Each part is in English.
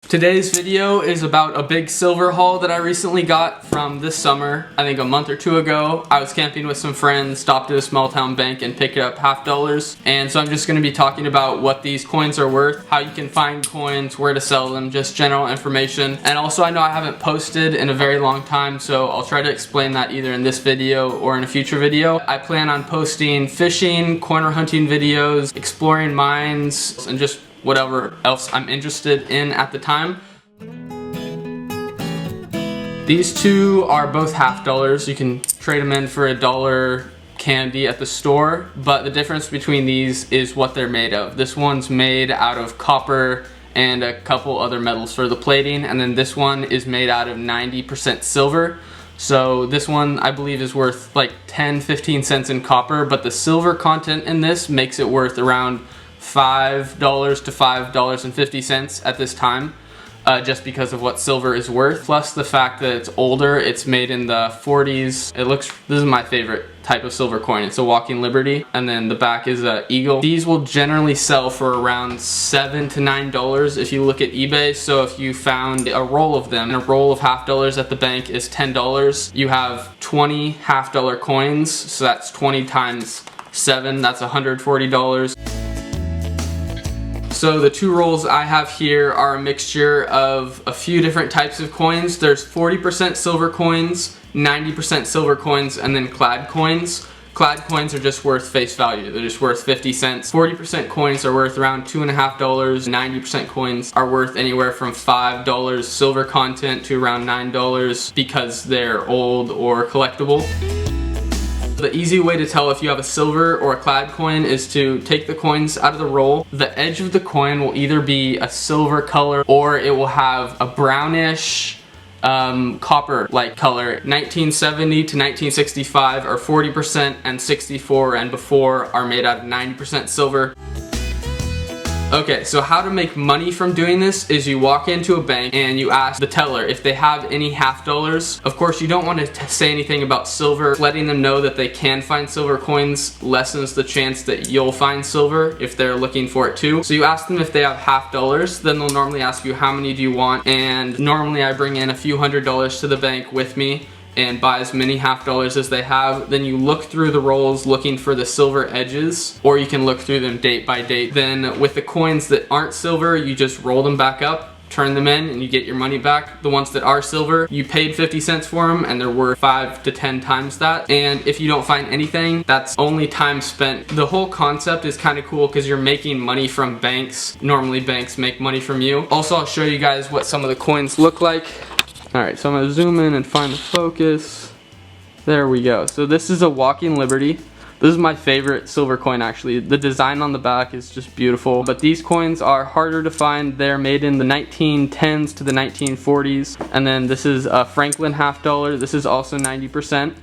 Today's video is about a big silver haul that I recently got from this summer. I think a month or two ago. I was camping with some friends, stopped at a small town bank and picked up $50. And so I'm just going to be talking about what these coins are worth, how you can find coins, where to sell them, just general information. And also I know I haven't posted in a very long time, so I'll try to explain that either in this video or in a future video. I plan on posting fishing, corner hunting videos, exploring mines, and just whatever else I'm interested in at the time. These two are both $50. You can trade them in for $1 candy at the store, but the difference between these is what they're made of. This one's made out of copper and a couple other metals for the plating, and then this one is made out of 90% silver. So this one I believe is worth like 10-15 cents in copper, but the silver content in this makes it worth around $5 to $5.50 at this time, just because of what silver is worth, plus the fact that it's older. It's made in the 40s. This is my favorite type of silver coin. It's a walking liberty, and then the back is an eagle. These will generally sell for around $7 to $9 if you look at eBay. So if you found a roll of them, and a roll of $50 at the bank is $10, you have 20 $50 coins, so that's 20 times 7, that's $140. So the two rolls I have here are a mixture of a few different types of coins. There's 40% silver coins, 90% silver coins, and then clad coins. Clad coins are just worth face value. They're just worth 50 cents. 40% coins are worth around $2.50. 90% coins are worth anywhere from $5 silver content to around $9 because they're old or collectible. The easy way to tell if you have a silver or a clad coin is to take the coins out of the roll. The edge of the coin will either be a silver color or it will have a brownish copper-like color. 1970 to 1965 are 40%, and 64 and before are made out of 90% silver. Okay, so how to make money from doing this is you walk into a bank and you ask the teller if they have any $50. Of course, you don't want to say anything about silver. Letting them know that they can find silver coins lessens the chance that you'll find silver if they're looking for it too. So you ask them if they have $50. Then they'll normally ask you how many do you want, and normally I bring in a few $100s to the bank with me and buy as many $50 as they have. Then you look through the rolls looking for the silver edges, or you can look through them date by date. Then with the coins that aren't silver, you just roll them back up, turn them in, and you get your money back. The ones that are silver, you paid 50 cents for them and they're worth 5 to 10 times that. And if you don't find anything, that's only time spent. The whole concept is kind of cool because you're making money from banks. Normally banks make money from you. Also, I'll show you guys what some of the coins look like. Alright, so I'm going to zoom in and find the focus. There we go. So this is a walking liberty. This is my favorite silver coin actually. The design on the back is just beautiful. But these coins are harder to find. They're made in the 1910s to the 1940s. And then this is a Franklin $50. This is also 90%.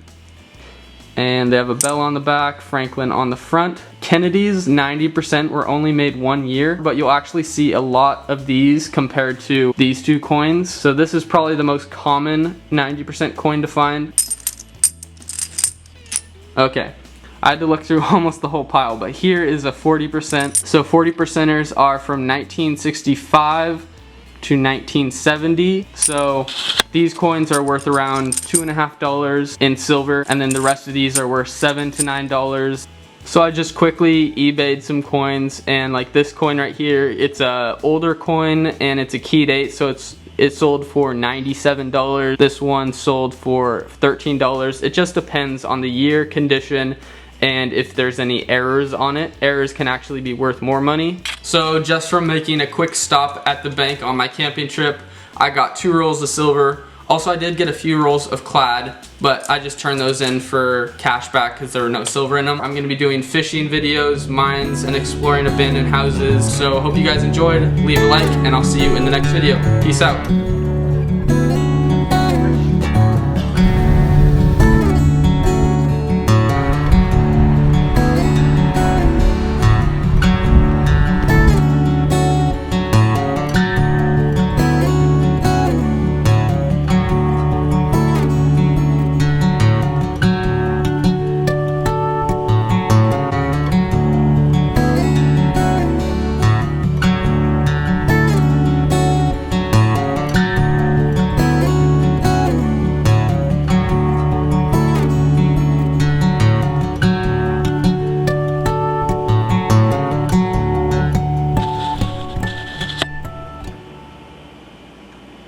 And they have a bell on the back, Franklin on the front. Kennedy's 90% were only made 1 year, but you'll actually see a lot of these compared to these two coins. So this is probably the most common 90% coin to find. Okay, I had to look through almost the whole pile, but here is a 40%. So 40%ers are from 1965 to 1970. So these coins are worth around $2.50 in silver, and then the rest of these are worth $7 to $9. So I just quickly eBayed some coins, and like this coin right here, it's a older coin and it's a key date, so it sold for $97. This one sold for $13. It just depends on the year, condition, and if there's any errors on it. Errors can actually be worth more money. So just from making a quick stop at the bank on my camping trip, I got 2 rolls of silver. Also, I did get a few rolls of clad, but I just turned those in for cash back because there were no silver in them. I'm going to be doing fishing videos, mines, and exploring abandoned houses. So hope you guys enjoyed. Leave a like, and I'll see you in the next video. Peace out.